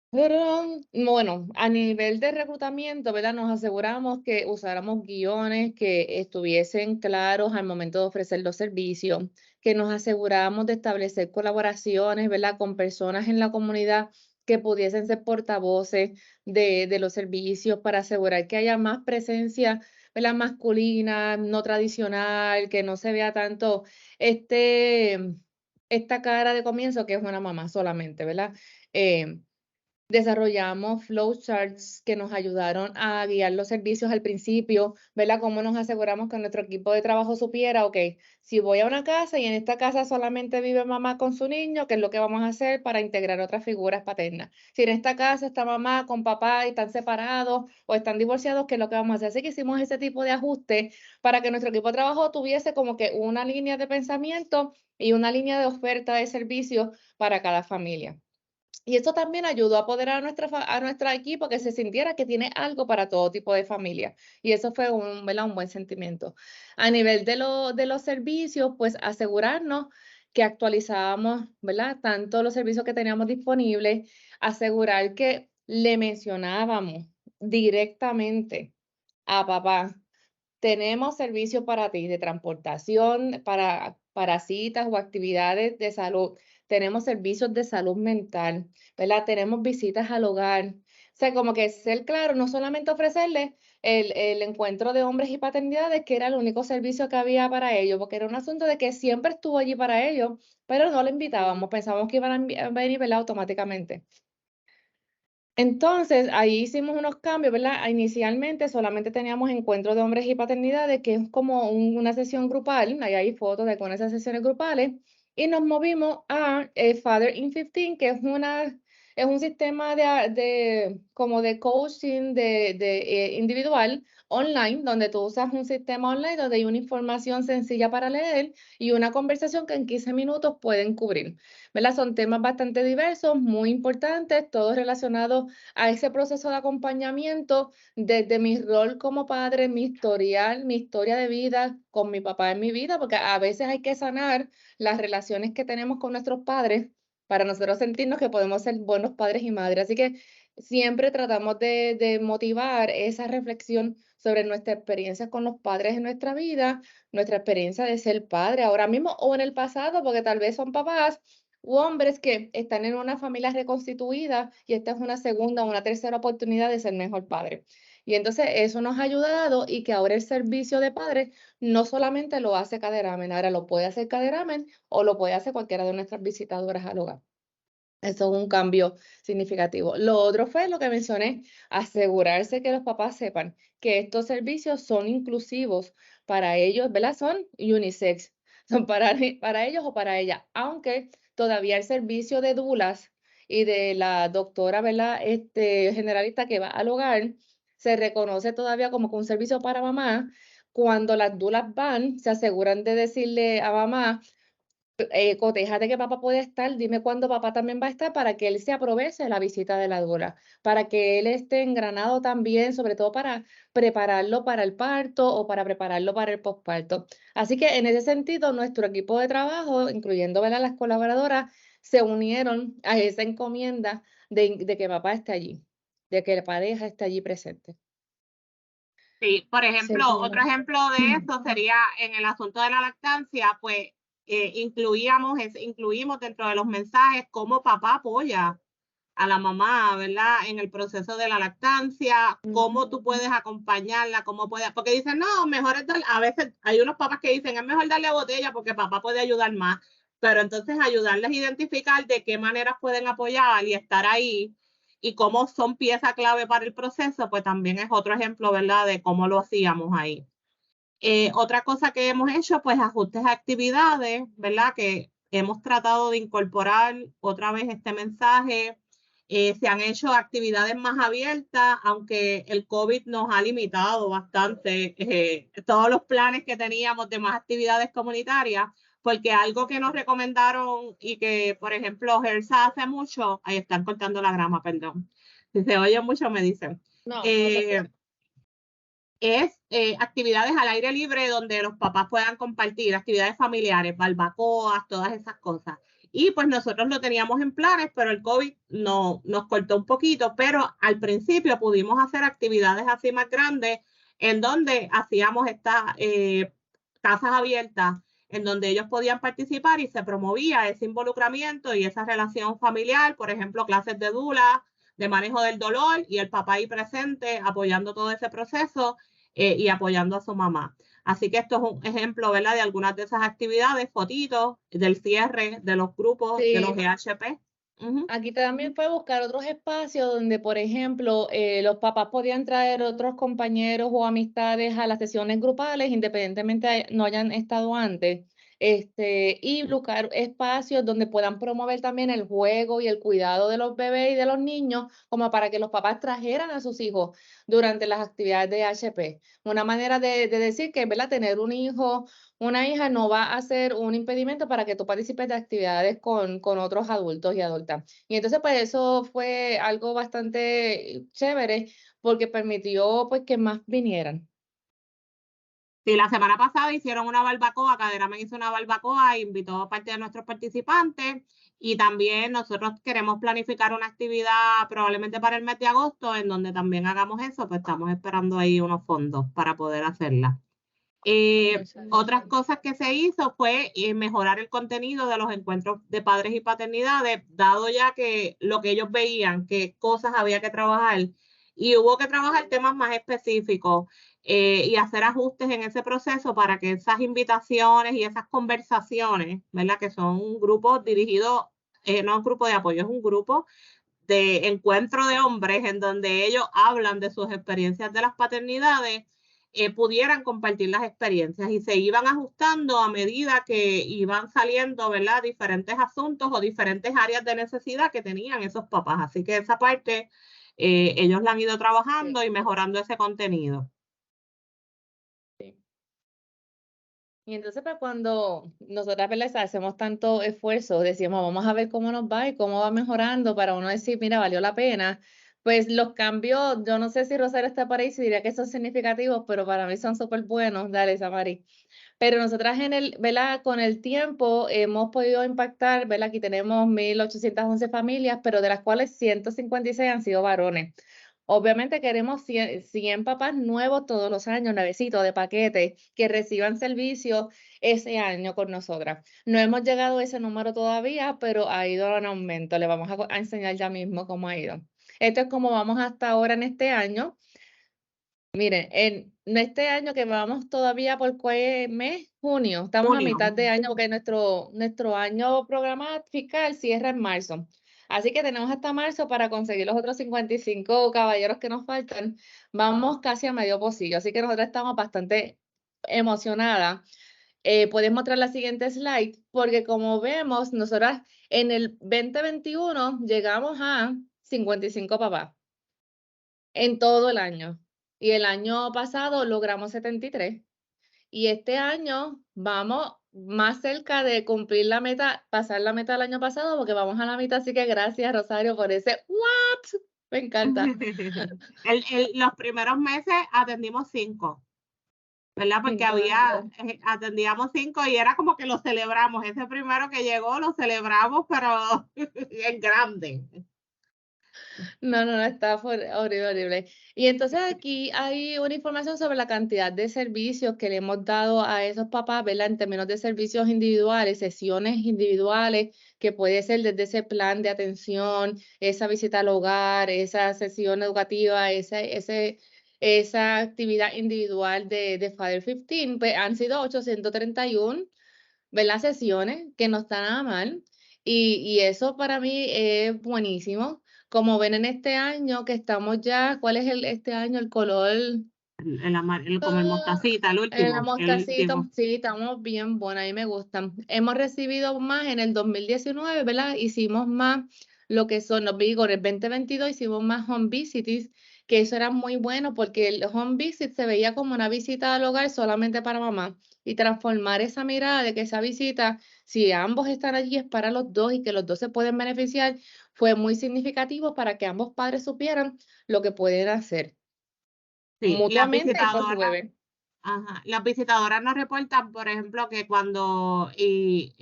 Pero, bueno, a nivel de reclutamiento, ¿verdad? Nos aseguramos que usáramos guiones que estuviesen claros al momento de ofrecer los servicios, que nos aseguramos de establecer colaboraciones, ¿verdad? Con personas en la comunidad que pudiesen ser portavoces de los servicios para asegurar que haya más presencia, ¿verdad? Masculina, no tradicional, que no se vea tanto esta cara de Comienzo que es una mamá solamente, ¿verdad? Desarrollamos flowcharts que nos ayudaron a guiar los servicios al principio, ¿verdad? Cómo nos aseguramos que nuestro equipo de trabajo supiera, ok, si voy a una casa y en esta casa solamente vive mamá con su niño, ¿qué es lo que vamos a hacer para integrar otras figuras paternas? Si en esta casa está mamá con papá y están separados o están divorciados, ¿qué es lo que vamos a hacer? Así que hicimos ese tipo de ajuste para que nuestro equipo de trabajo tuviese como que una línea de pensamiento y una línea de oferta de servicios para cada familia. Y eso también ayudó a apoderar a nuestro equipo que se sintiera que tiene algo para todo tipo de familia. Y eso fue ¿verdad? Un buen sentimiento. A nivel de los servicios, pues asegurarnos que actualizábamos, ¿verdad? Tanto los servicios que teníamos disponibles, asegurar que le mencionábamos directamente a papá, tenemos servicio para ti de transportación, para citas o actividades de salud. Tenemos servicios de salud mental, ¿verdad? Tenemos visitas al hogar. O sea, como que ser claro, no solamente ofrecerles el encuentro de hombres y paternidades, que era el único servicio que había para ellos, porque era un asunto de que siempre estuvo allí para ellos, pero no le invitábamos, pensábamos que iban a venir, ¿verdad? Automáticamente. Entonces, ahí hicimos unos cambios, ¿verdad? Inicialmente solamente teníamos encuentros de hombres y paternidades, que es como una sesión grupal, ahí hay fotos de con esas sesiones grupales, y nos movimos a Father in 15, que es un sistema como de coaching individual online, donde tú usas un sistema online donde hay una información sencilla para leer y una conversación que en 15 minutos pueden cubrir, ¿verdad? Son temas bastante diversos, muy importantes, todos relacionados a ese proceso de acompañamiento desde mi rol como padre, mi historial, mi historia de vida con mi papá en mi vida, porque a veces hay que sanar las relaciones que tenemos con nuestros padres para nosotros sentirnos que podemos ser buenos padres y madres. Así que siempre tratamos de motivar esa reflexión sobre nuestra experiencia con los padres en nuestra vida, nuestra experiencia de ser padre ahora mismo o en el pasado, porque tal vez son papás u hombres que están en una familia reconstituida y esta es una segunda o una tercera oportunidad de ser mejor padre. Y entonces eso nos ha ayudado y que ahora el servicio de padre no solamente lo hace Caderamen, ahora lo puede hacer Caderamen o lo puede hacer cualquiera de nuestras visitadoras al hogar. Eso es un cambio significativo. Lo otro fue lo que mencioné, asegurarse que los papás sepan que estos servicios son inclusivos para ellos, ¿verdad? Son unisex, son para ellos o para ella, aunque todavía el servicio de dulas y de la doctora, ¿verdad? Generalista que va al hogar, se reconoce todavía como que un servicio para mamá. Cuando las dulas van, se aseguran de decirle a mamá, cotéjate que papá puede estar, dime cuándo papá también va a estar para que él se aproveche de la visita de la dula, para que él esté engranado también, sobre todo para prepararlo para el parto o para prepararlo para el posparto. Así que en ese sentido, nuestro equipo de trabajo, incluyendo, ¿verdad?, las colaboradoras, se unieron a esa encomienda de que papá esté allí, de que la pareja esté allí presente. Sí, por ejemplo, otro ejemplo de esto sería en el asunto de la lactancia, pues incluimos dentro de los mensajes cómo papá apoya a la mamá, ¿verdad? En el proceso de la lactancia, cómo tú puedes acompañarla, porque dicen, no, mejor es darle, a veces hay unos papás que dicen, es mejor darle botella porque papá puede ayudar más, pero entonces ayudarles a identificar de qué maneras pueden apoyar y estar ahí y cómo son pieza clave para el proceso, pues también es otro ejemplo, ¿verdad? De cómo lo hacíamos ahí. Otra cosa que hemos hecho, pues ajustes a actividades, ¿verdad? Que hemos tratado de incorporar otra vez este mensaje. Se han hecho actividades más abiertas, aunque el COVID nos ha limitado bastante todos los planes que teníamos de más actividades comunitarias, porque algo que nos recomendaron y que, por ejemplo, HERSA hace mucho, ahí están cortando la grama, perdón. Si se oye mucho, me dicen. No, es actividades al aire libre donde los papás puedan compartir, actividades familiares, barbacoas, todas esas cosas. Y pues nosotros lo teníamos en planes, pero el COVID nos cortó un poquito, pero al principio pudimos hacer actividades así más grandes en donde hacíamos estas casas abiertas en donde ellos podían participar y se promovía ese involucramiento y esa relación familiar, por ejemplo, clases de dula, de manejo del dolor y el papá ahí presente apoyando todo ese proceso y apoyando a su mamá. Así que esto es un ejemplo, ¿verdad?, de algunas de esas actividades, fotitos del cierre de los grupos de los GHP. Aquí también fue buscar otros espacios donde, por ejemplo, los papás podían traer otros compañeros o amistades a las sesiones grupales, independientemente no hayan estado antes, y buscar espacios donde puedan promover también el juego y el cuidado de los bebés y de los niños, como para que los papás trajeran a sus hijos durante las actividades de HP. Una manera de decir que, ¿verdad?, tener un hijo, una hija no va a ser un impedimento para que tú participes de actividades con otros adultos y adultas. Y entonces, pues eso fue algo bastante chévere porque permitió pues que más vinieran. Sí, la semana pasada hicieron una barbacoa, Caderamen hizo una barbacoa, invitó a parte de nuestros participantes y también nosotros queremos planificar una actividad probablemente para el mes de agosto en donde también hagamos eso, pues estamos esperando ahí unos fondos para poder hacerla. Otras cosas que se hizo fue mejorar el contenido de los encuentros de padres y paternidades, dado ya que lo que ellos veían, qué cosas había que trabajar, y hubo que trabajar temas más específicos y hacer ajustes en ese proceso para que esas invitaciones y esas conversaciones, ¿verdad? Que son un grupo dirigido, no es un grupo de apoyo, es un grupo de encuentro de hombres en donde ellos hablan de sus experiencias de las paternidades, pudieran compartir las experiencias y se iban ajustando a medida que iban saliendo, ¿verdad?, diferentes asuntos o diferentes áreas de necesidad que tenían esos papás. Así que esa parte ellos la han ido trabajando y mejorando ese contenido. Sí. Y entonces, pues cuando nosotras, ¿verdad?, hacemos tanto esfuerzo, decimos, vamos a ver cómo nos va y cómo va mejorando para uno decir, mira, valió la pena. Pues los cambios, yo no sé si Rosario está por ahí, si diría que son significativos, pero para mí son súper buenos. Dale, Samari. Pero nosotras ¿verdad?, con el tiempo hemos podido impactar, ¿verdad? Aquí tenemos 1.811 familias, pero de las cuales 156 han sido varones. Obviamente queremos 100 papás nuevos todos los años, nuevecitos de paquete, que reciban servicio ese año con nosotras. No hemos llegado a ese número todavía, pero ha ido en aumento. Le vamos a enseñar ya mismo cómo ha ido. Esto es como vamos hasta ahora en este año. Miren, en este año que vamos todavía por ¿qué mes? Junio. Estamos a mitad de año porque nuestro año programa fiscal cierra en marzo. Así que tenemos hasta marzo para conseguir los otros 55 caballeros que nos faltan. Vamos casi a medio pocillo, así que nosotros estamos bastante emocionadas. Puedes mostrar la siguiente slide, porque como vemos, nosotras en el 2021 llegamos a 55 papás en todo el año. Y el año pasado logramos 73. Y este año vamos más cerca de cumplir la meta, pasar la meta del año pasado, porque vamos a la mitad. Así que gracias, Rosario, por ese what. Me encanta. Los primeros meses atendimos 5, ¿verdad? Porque atendíamos 5 y era como que lo celebramos. Ese primero que llegó lo celebramos, pero en grande. No, está horrible, horrible. Y entonces aquí hay una información sobre la cantidad de servicios que le hemos dado a esos papás, ¿verdad? En términos de servicios individuales, sesiones individuales, que puede ser desde ese plan de atención, esa visita al hogar, esa sesión educativa, esa actividad individual de Father 15, pues han sido 831, ¿verdad?, sesiones, que no está nada mal. Y eso para mí es buenísimo. Como ven en este año que estamos ya, ¿cuál es este año? El color. Como el mostacita, el último. Mostacito, sí, estamos bien buenos, a mí me gustan. Hemos recibido más en el 2019, ¿verdad? Hicimos más lo que son los digo, en el 2022 hicimos más home visits, que eso era muy bueno porque el home visit se veía como una visita al hogar solamente para mamá. Y transformar esa mirada de que esa visita, si ambos están allí, es para los dos y que los dos se pueden beneficiar, fue muy significativo para que ambos padres supieran lo que pueden hacer Sí, mutuamente por su bebé. Ajá. Las visitadoras nos reportan, por ejemplo, que cuando, y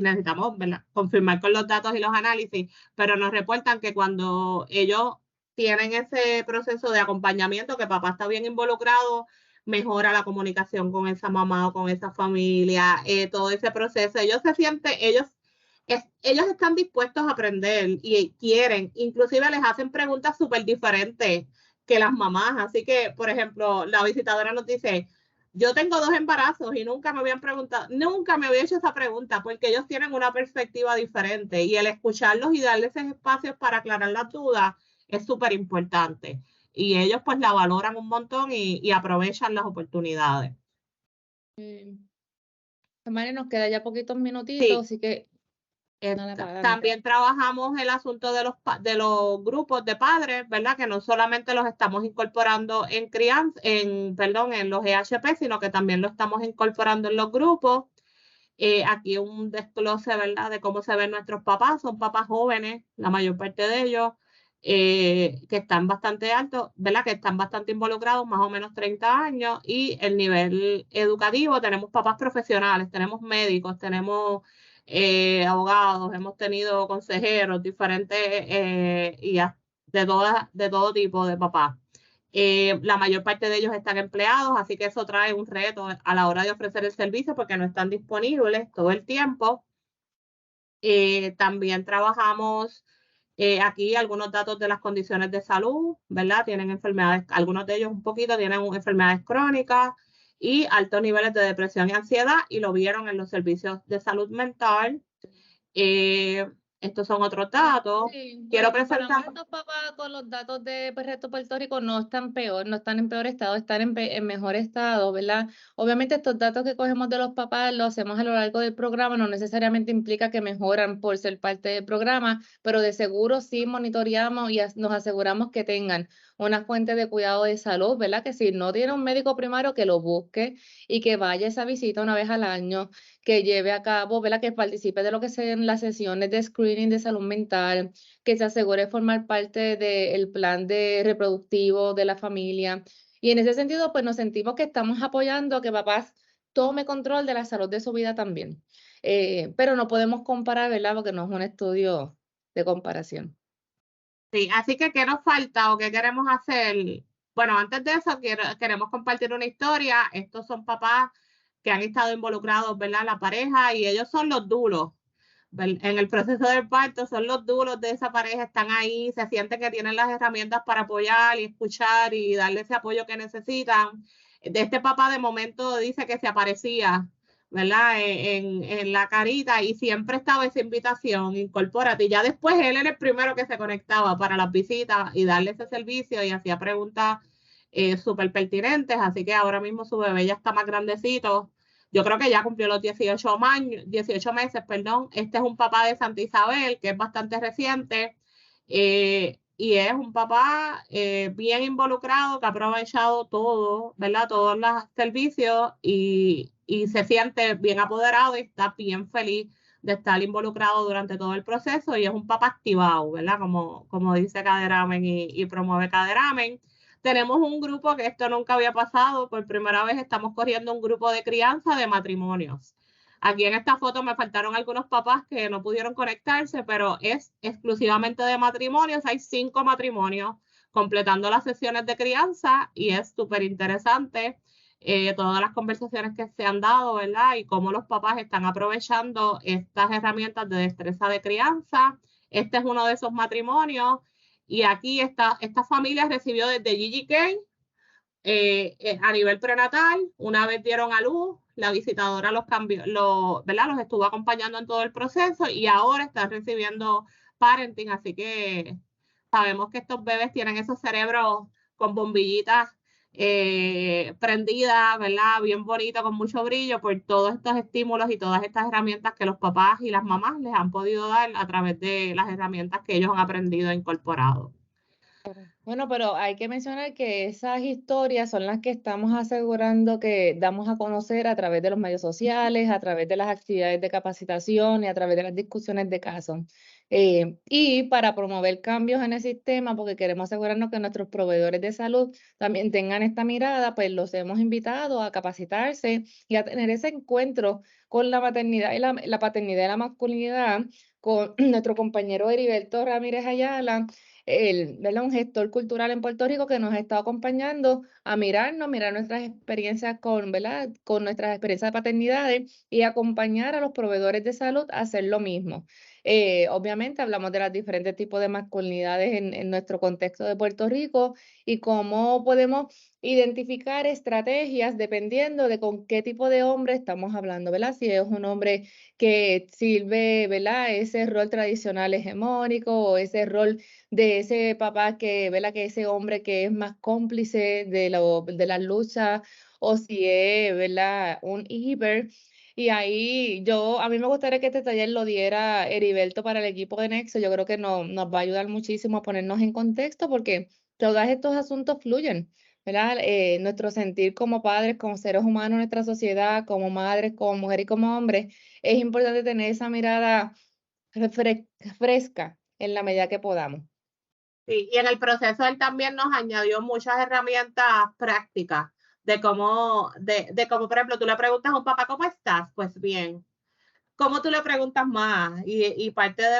necesitamos, ¿verdad?, confirmar con los datos y los análisis, pero nos reportan que cuando ellos tienen ese proceso de acompañamiento, que papá está bien involucrado, mejora la comunicación con esa mamá o con esa familia, todo ese proceso. Ellos se sienten, ellos están dispuestos a aprender y quieren, inclusive les hacen preguntas súper diferentes que las mamás. Así que, por ejemplo, la visitadora nos dice, Yo tengo 2 embarazos y nunca me habían preguntado, nunca me había hecho esa pregunta porque ellos tienen una perspectiva diferente y el escucharlos y darles esos espacios para aclarar las dudas es súper importante. Y ellos pues la valoran un montón y aprovechan las oportunidades. Tamara, nos queda ya poquitos minutitos, Sí. así que nada, para adelante. También trabajamos el asunto de los grupos de padres, ¿verdad? Que no solamente los estamos incorporando en crianza, en los EHP, sino que también lo estamos incorporando en los grupos. Aquí un desglose, ¿verdad? De cómo se ven nuestros papás. Son papás jóvenes, la mayor parte de ellos, que están bastante altos, ¿verdad? Que están bastante involucrados, más o menos 30 años. Y el nivel educativo, tenemos papás profesionales, tenemos médicos, tenemos abogados, hemos tenido consejeros diferentes de todo tipo de papás. La mayor parte de ellos están empleados, así que eso trae un reto a la hora de ofrecer el servicio porque no están disponibles todo el tiempo. También trabajamos aquí algunos datos de las condiciones de salud, ¿verdad? Tienen enfermedades, algunos de ellos un poquito tienen enfermedades crónicas y altos niveles de depresión y ansiedad y lo vieron en los servicios de salud mental. Estos son otros datos. Sí, Quiero bueno, presentar. comparamos estos papás con los datos de Resto Puerto Rico, no están peor, no están en peor estado, están en mejor estado, ¿verdad? Obviamente estos datos que cogemos de los papás los hacemos a lo largo del programa, no necesariamente implica que mejoran por ser parte del programa, pero de seguro sí monitoreamos y nos aseguramos que tengan una fuente de cuidado de salud, ¿verdad? Que si no tiene un médico primario, que lo busque y que vaya a esa visita una vez al año, que lleve a cabo, ¿verdad? Que participe de lo que sean las sesiones de screening de salud mental, que se asegure formar parte del plan de reproductivo de la familia. Y en ese sentido, pues nos sentimos que estamos apoyando a que papás tome control de la salud de su vida también. Pero no podemos comparar, ¿verdad? Porque no es un estudio de comparación. Sí, así que ¿qué nos falta o qué queremos hacer? Bueno, antes de eso queremos compartir una historia. Estos son papás que han estado involucrados, ¿verdad? La pareja y ellos son los duros. En el proceso del parto son los duros de esa pareja, están ahí, se sienten que tienen las herramientas para apoyar y escuchar y darle ese apoyo que necesitan. De este papá de momento dice que se aparecía, ¿verdad? En la carita y siempre estaba esa invitación, incorpórate. Y ya después él era el primero que se conectaba para las visitas y darle ese servicio y hacía preguntas súper pertinentes. Así que ahora mismo su bebé ya está más grandecito. Yo creo que ya cumplió los 18 meses, perdón. Este es un papá de Santa Isabel, que es bastante reciente. Y es un papá bien involucrado, que ha aprovechado todo, ¿verdad? Todos los servicios y se siente bien apoderado y está bien feliz de estar involucrado durante todo el proceso y es un papá activado, ¿verdad? Como dice Caderamen y promueve Caderamen. Tenemos un grupo que esto nunca había pasado, por primera vez estamos corriendo un grupo de crianza de matrimonios. Aquí en esta foto me faltaron algunos papás que no pudieron conectarse, pero es exclusivamente de matrimonios. Hay 5 matrimonios completando las sesiones de crianza y es súper interesante todas las conversaciones que se han dado, ¿verdad? Y cómo los papás están aprovechando estas herramientas de destreza de crianza. Este es uno de esos matrimonios y aquí esta familia recibió desde GGK a nivel prenatal, una vez dieron a luz, la visitadora los cambió, ¿verdad? Los estuvo acompañando en todo el proceso y ahora están recibiendo parenting, así que sabemos que estos bebés tienen esos cerebros con bombillitas prendidas, ¿verdad? Bien bonito, con mucho brillo por todos estos estímulos y todas estas herramientas que los papás y las mamás les han podido dar a través de las herramientas que ellos han aprendido e incorporado. Bueno, pero hay que mencionar que esas historias son las que estamos asegurando que damos a conocer a través de los medios sociales, a través de las actividades de capacitación y a través de las discusiones de casos. Y para promover cambios en el sistema, porque queremos asegurarnos que nuestros proveedores de salud también tengan esta mirada, pues los hemos invitado a capacitarse y a tener ese encuentro con la maternidad y la paternidad y la masculinidad con nuestro compañero Heriberto Ramírez Ayala, ¿verdad? Un gestor cultural en Puerto Rico que nos ha estado acompañando a mirar nuestras experiencias ¿verdad? Con nuestras experiencias de paternidades y acompañar a los proveedores de salud a hacer lo mismo. Obviamente hablamos de los diferentes tipos de masculinidades en nuestro contexto de Puerto Rico y cómo podemos identificar estrategias dependiendo de con qué tipo de hombre estamos hablando, ¿verdad? Si es un hombre que sirve, ¿verdad? Ese rol tradicional hegemónico o ese rol de ese papá que, ¿verdad? Que ese hombre que es más cómplice de la lucha o si es, ¿verdad? Un hiper. Y ahí a mí me gustaría que este taller lo diera Heriberto para el equipo de Nexo. Yo creo que nos va a ayudar muchísimo a ponernos en contexto porque todos estos asuntos fluyen, ¿verdad? Nuestro sentir como padres, como seres humanos en nuestra sociedad, como madres, como mujeres y como hombres, es importante tener esa mirada fresca en la medida que podamos. Sí, y en el proceso él también nos añadió muchas herramientas prácticas de cómo, por ejemplo, tú le preguntas a un papá, ¿cómo estás? Pues bien. ¿Cómo tú le preguntas más? Y parte de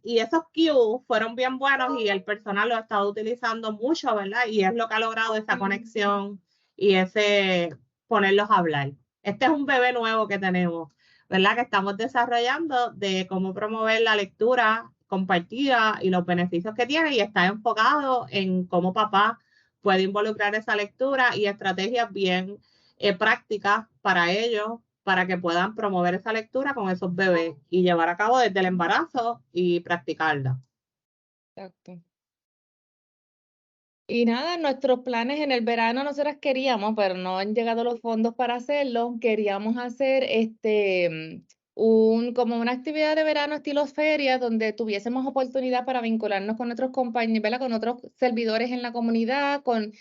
y esos cues fueron bien buenos y el personal lo ha estado utilizando mucho, ¿verdad? Y es lo que ha logrado esa conexión y ese ponerlos a hablar. Este es un bebé nuevo que tenemos, ¿verdad? Que estamos desarrollando de cómo promover la lectura compartida y los beneficios que tiene y está enfocado en cómo papá puede involucrar esa lectura y estrategias bien prácticas para ellos, para que puedan promover esa lectura con esos bebés y llevar a cabo desde el embarazo y practicarla. Exacto. Y nada, nuestros planes en el verano nosotras queríamos, pero no han llegado los fondos para hacerlo. Queríamos hacer como una actividad de verano estilo feria donde tuviésemos oportunidad para vincularnos con otros compañeros, ¿verdad? Con otros servidores en la comunidad, con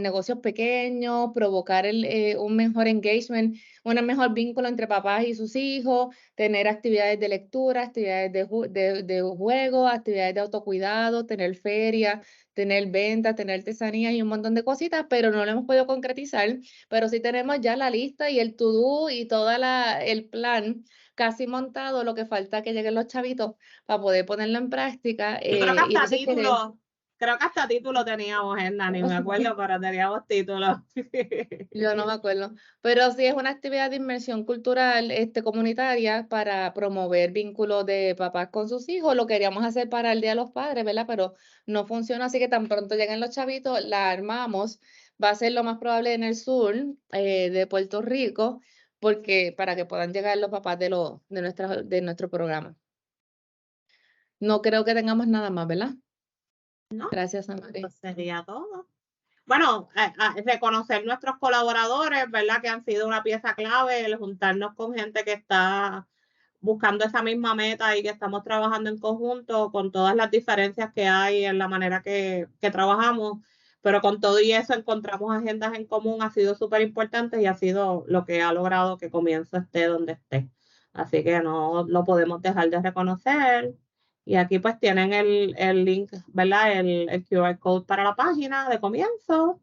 negocios pequeños, provocar un mejor engagement, un mejor vínculo entre papás y sus hijos, tener actividades de lectura, actividades de juego, actividades de autocuidado, tener ferias, tener ventas, tener artesanías y un montón de cositas, pero no lo hemos podido concretizar, pero sí tenemos ya la lista y el to-do y todo el plan casi montado, lo que falta que lleguen los chavitos para poder ponerlo en práctica. Yo creo que Y hasta entonces queremos... creo que hasta título teníamos, ni me acuerdo, pero teníamos títulos. Yo no me acuerdo, pero sí es una actividad de inmersión cultural comunitaria para promover vínculos de papás con sus hijos. Lo queríamos hacer para el Día de los Padres, ¿verdad? Pero no funciona, así que tan pronto lleguen los chavitos, la armamos. Va a ser lo más probable en el sur de Puerto Rico, porque para que puedan llegar los papás de nuestro programa. No creo que tengamos nada más, ¿verdad? ¿No? Gracias, Amari. Eso sería todo. Bueno, reconocer nuestros colaboradores, ¿verdad? Que han sido una pieza clave, el juntarnos con gente que está buscando esa misma meta y que estamos trabajando en conjunto con todas las diferencias que hay en la manera que trabajamos, pero con todo y eso encontramos agendas en común, ha sido súper importante y ha sido lo que ha logrado que Comienzo esté donde esté. Así que no lo podemos dejar de reconocer. Y aquí pues tienen el link, ¿verdad? El QR code para la página de Comienzo.